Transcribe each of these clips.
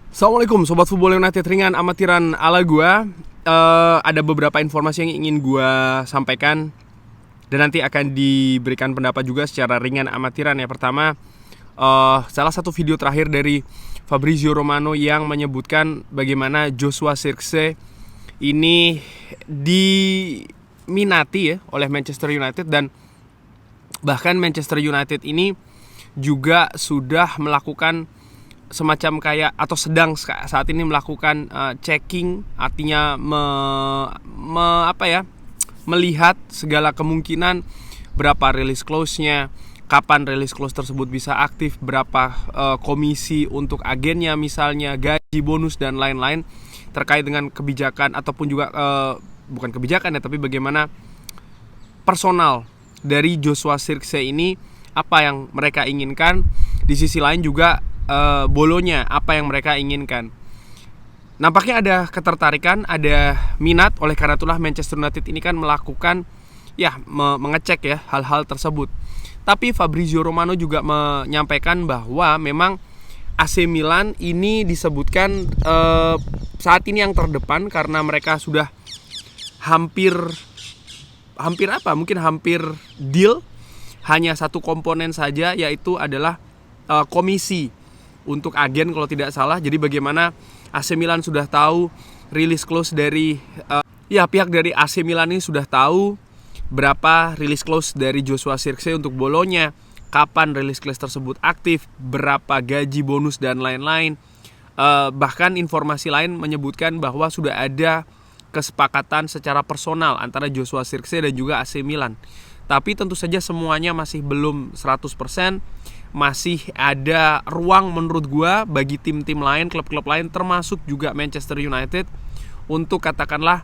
Assalamualaikum Sobat Football United ringan amatiran ala gua. Ada beberapa informasi yang ingin gua sampaikan dan nanti akan diberikan pendapat juga secara ringan amatiran ya. Pertama, salah satu video terakhir dari Fabrizio Romano yang menyebutkan bagaimana Joshua Zirkzee ini diminati ya oleh Manchester United, dan bahkan Manchester United ini juga sudah melakukan semacam kayak atau sedang saat ini melakukan checking, artinya melihat segala kemungkinan berapa release clause-nya, kapan release clause tersebut bisa aktif, berapa komisi untuk agennya misalnya, gaji, bonus dan lain-lain terkait dengan kebijakan ataupun juga bukan kebijakan ya, tapi bagaimana personal dari Joshua Zirkzee ini, apa yang mereka inginkan. Di sisi lain juga Bolonya apa yang mereka inginkan. Nampaknya ada ketertarikan, ada minat. Oleh karena itulah Manchester United ini kan melakukan mengecek ya hal-hal tersebut. Tapi Fabrizio Romano juga menyampaikan bahwa memang AC Milan ini disebutkan saat ini yang terdepan karena mereka sudah hampir deal. Hanya satu komponen saja, yaitu adalah komisi untuk agen kalau tidak salah. Jadi bagaimana AC Milan sudah tahu release clause dari pihak dari AC Milan ini sudah tahu berapa release clause dari Joshua Zirkzee untuk Bolonya, kapan release clause tersebut aktif, berapa gaji, bonus dan lain-lain. Bahkan informasi lain menyebutkan bahwa sudah ada kesepakatan secara personal antara Joshua Zirkzee dan juga AC Milan. Tapi tentu saja semuanya masih belum 100%. Masih ada ruang menurut gua bagi tim-tim lain, klub-klub lain termasuk juga Manchester United untuk katakanlah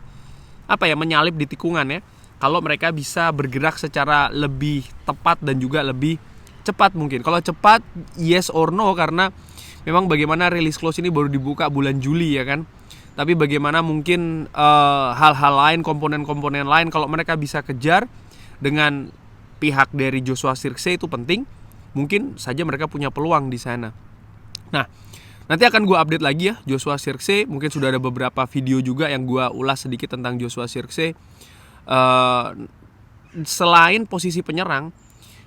menyalip di tikungan ya. Kalau mereka bisa bergerak secara lebih tepat dan juga lebih cepat mungkin. Kalau cepat yes or no, karena memang bagaimana release clause ini baru dibuka bulan Juli ya kan. Tapi bagaimana mungkin hal-hal lain, komponen-komponen lain kalau mereka bisa kejar dengan pihak dari Joshua Zirkzee itu penting. Mungkin saja mereka punya peluang di sana. Nah, nanti akan gue update lagi ya Joshua Zirkzee. Mungkin sudah ada beberapa video juga yang gue ulas sedikit tentang Joshua Zirkzee. Selain posisi penyerang,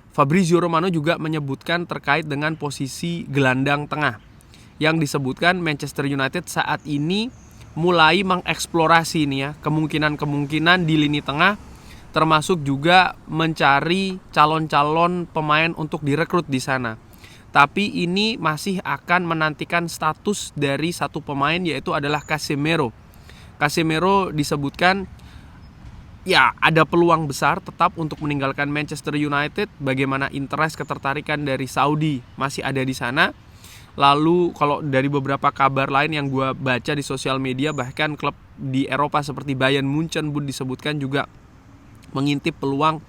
Fabrizio Romano juga menyebutkan terkait dengan posisi gelandang tengah, yang disebutkan Manchester United saat ini mulai mengeksplorasi nih ya kemungkinan-kemungkinan di lini tengah, termasuk juga mencari calon-calon pemain untuk direkrut di sana. Tapi ini masih akan menantikan status dari satu pemain, yaitu adalah Casemiro. Casemiro disebutkan ada peluang besar tetap untuk meninggalkan Manchester United. Bagaimana interest, ketertarikan dari Saudi masih ada di sana. Lalu kalau dari beberapa kabar lain yang gue baca di sosial media, bahkan klub di Eropa seperti Bayern Munchen pun disebutkan juga mengintip peluang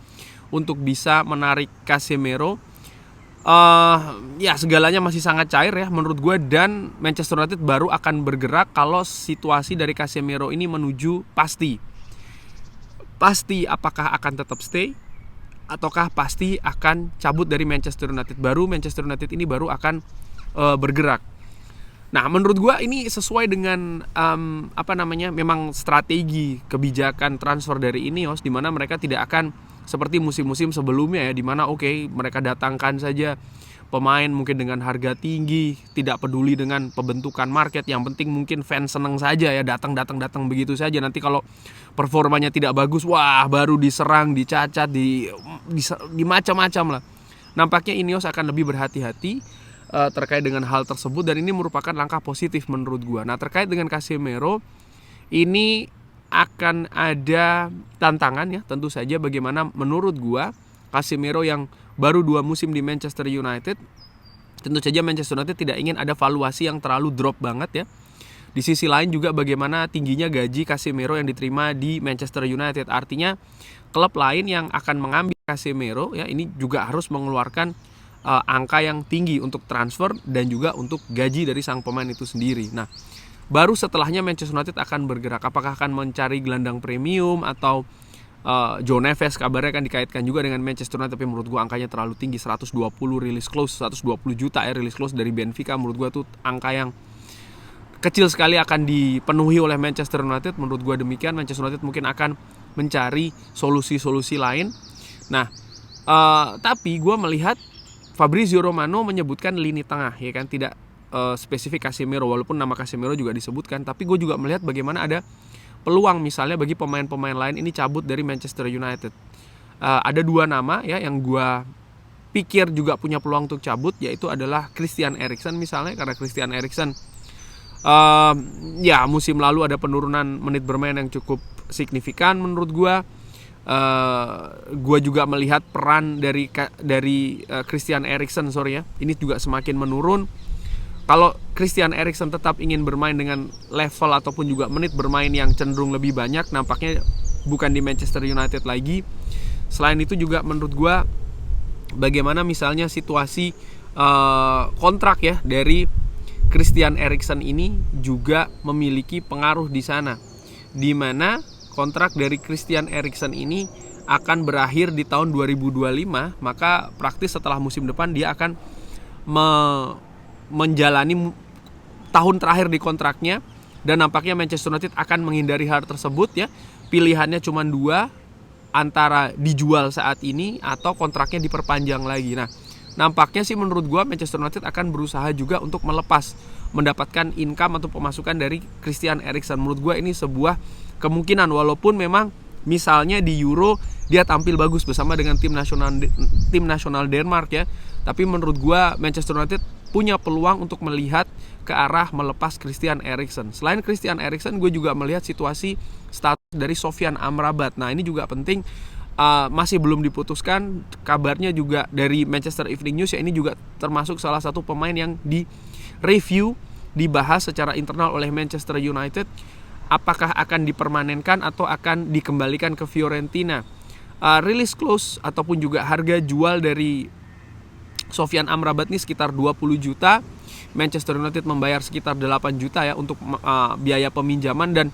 untuk bisa menarik Casemiro. Segalanya masih sangat cair ya menurut gue, dan Manchester United baru akan bergerak kalau situasi dari Casemiro ini menuju pasti apakah akan tetap stay ataukah pasti akan cabut dari Manchester United. Baru Manchester United ini baru akan bergerak. Nah, menurut gue ini sesuai dengan memang strategi kebijakan transfer dari Ineos, di mana mereka tidak akan seperti musim-musim sebelumnya ya, di mana mereka datangkan saja pemain mungkin dengan harga tinggi, tidak peduli dengan pembentukan market, yang penting mungkin fans seneng saja ya, datang begitu saja. Nanti kalau performanya tidak bagus, baru diserang, dicacat, di macam-macam lah. Nampaknya Ineos akan lebih berhati-hati terkait dengan hal tersebut, dan ini merupakan langkah positif menurut gua. Nah, terkait dengan Casemiro ini akan ada tantangan ya, tentu saja. Bagaimana menurut gua Casemiro yang baru 2 musim di Manchester United, tentu saja Manchester United tidak ingin ada valuasi yang terlalu drop banget ya. Di sisi lain juga bagaimana tingginya gaji Casemiro yang diterima di Manchester United. Artinya klub lain yang akan mengambil Casemiro ya, ini juga harus mengeluarkan angka yang tinggi untuk transfer dan juga untuk gaji dari sang pemain itu sendiri. Nah, baru setelahnya Manchester United akan bergerak. Apakah akan mencari gelandang premium atau Joe Neves kabarnya akan dikaitkan juga dengan Manchester United, tapi menurut gue angkanya terlalu tinggi. 120 release clause, 120 juta ya release clause dari Benfica, menurut gue tuh angka yang kecil sekali akan dipenuhi oleh Manchester United. Menurut gue demikian. Manchester United mungkin akan mencari solusi-solusi lain. Nah, tapi gue melihat Fabrizio Romano menyebutkan lini tengah, ya kan, tidak spesifik Casemiro, walaupun nama Casemiro juga disebutkan. Tapi gue juga melihat bagaimana ada peluang misalnya bagi pemain-pemain lain ini cabut dari Manchester United. Ada 2 nama ya yang gue pikir juga punya peluang untuk cabut, yaitu adalah Christian Eriksen misalnya, karena Christian Eriksen ya musim lalu ada penurunan menit bermain yang cukup signifikan menurut gue. Gue juga melihat peran dari Christian Eriksen ini juga semakin menurun. Kalau Christian Eriksen tetap ingin bermain dengan level ataupun juga menit bermain yang cenderung lebih banyak, nampaknya bukan di Manchester United lagi. Selain itu juga menurut gue bagaimana misalnya situasi kontrak ya dari Christian Eriksen ini juga memiliki pengaruh di sana, di mana kontrak dari Christian Eriksen ini akan berakhir di tahun 2025, maka praktis setelah musim depan dia akan menjalani tahun terakhir di kontraknya, dan nampaknya Manchester United akan menghindari hal tersebut ya. Pilihannya cuma 2, antara dijual saat ini atau kontraknya diperpanjang lagi. Nah, nampaknya sih menurut gue Manchester United akan berusaha juga untuk mendapatkan income atau pemasukan dari Christian Eriksen. Menurut gue ini sebuah kemungkinan, walaupun memang misalnya di Euro dia tampil bagus bersama dengan tim nasional Denmark ya. Tapi menurut gue Manchester United punya peluang untuk melihat ke arah melepas Christian Eriksen. Selain Christian Eriksen, gue juga melihat situasi status dari Sofyan Amrabat. Nah, ini juga penting, masih belum diputuskan. Kabarnya juga dari Manchester Evening News ya, ini juga termasuk salah satu pemain yang di-review, dibahas secara internal oleh Manchester United. Apakah akan dipermanenkan atau akan dikembalikan ke Fiorentina. Release clause ataupun juga harga jual dari Sofyan Amrabat ini sekitar 20 juta. Manchester United membayar sekitar 8 juta ya untuk biaya peminjaman. Dan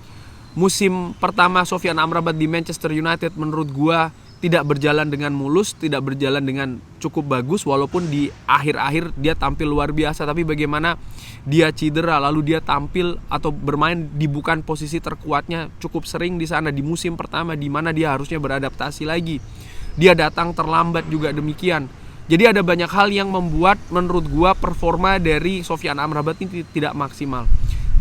musim pertama Sofyan Amrabat di Manchester United menurut gua tidak berjalan dengan mulus, tidak berjalan dengan cukup bagus, walaupun di akhir-akhir dia tampil luar biasa. Tapi bagaimana dia cedera lalu dia tampil atau bermain di bukan posisi terkuatnya cukup sering di sana di musim pertama, di mana dia harusnya beradaptasi lagi. Dia datang terlambat juga demikian. Jadi ada banyak hal yang membuat menurut gua performa dari Sofyan Amrabat ini tidak maksimal.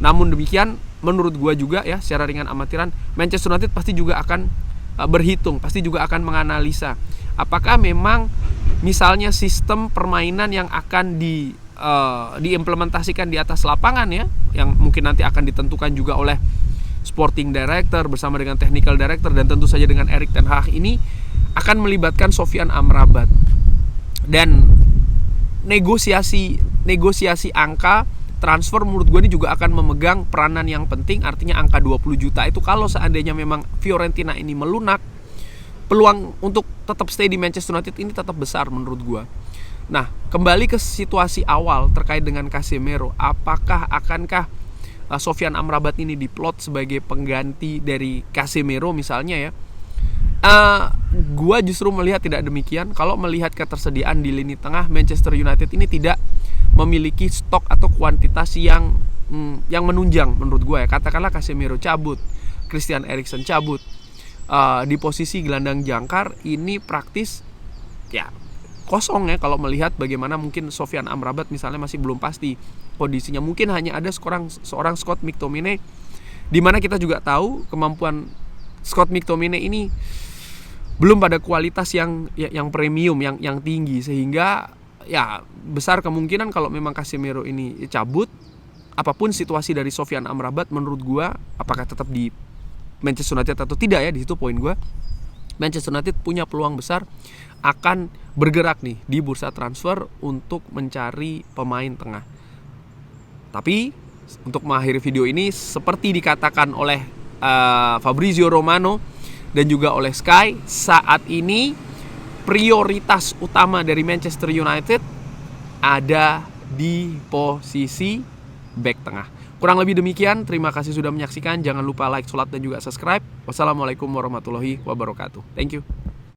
Namun demikian menurut gua juga ya, secara ringan amatiran, Manchester United pasti juga akan berhitung, pasti juga akan menganalisa apakah memang misalnya sistem permainan yang akan diimplementasikan di atas lapangan ya, yang mungkin nanti akan ditentukan juga oleh Sporting Director bersama dengan Technical Director dan tentu saja dengan Erik ten Hag, ini akan melibatkan Sofyan Amrabat. Dan negosiasi angka transfer menurut gue ini juga akan memegang peranan yang penting. Artinya angka 20 juta itu kalau seandainya memang Fiorentina ini melunak, peluang untuk tetap stay di Manchester United ini tetap besar menurut gue. Nah, kembali ke situasi awal terkait dengan Casemiro, akankah Sofyan Amrabat ini diplot sebagai pengganti dari Casemiro misalnya ya? Gua justru melihat tidak demikian. Kalau melihat ketersediaan di lini tengah, Manchester United ini tidak memiliki stok atau kuantitas yang menunjang menurut gue ya. Katakanlah Casemiro cabut, Christian Eriksen cabut, di posisi gelandang jangkar ini praktis ya kosong ya. Kalau melihat bagaimana mungkin Sofyan Amrabat misalnya masih belum pasti kondisinya, mungkin hanya ada seorang Scott McTominay, di mana kita juga tahu kemampuan Scott McTominay ini belum pada kualitas yang premium, yang tinggi, sehingga ya besar kemungkinan kalau memang Casemiro ini cabut, apapun situasi dari Sofyan Amrabat, menurut gua apakah tetap di Manchester United atau tidak ya, di situ poin gua. Manchester United punya peluang besar akan bergerak nih di bursa transfer untuk mencari pemain tengah. Tapi untuk mengakhiri video ini, seperti dikatakan oleh Fabrizio Romano dan juga oleh Sky, saat ini prioritas utama dari Manchester United ada di posisi back tengah. Kurang lebih demikian, terima kasih sudah menyaksikan. Jangan lupa like, share, dan juga subscribe. Wassalamualaikum warahmatullahi wabarakatuh. Thank you.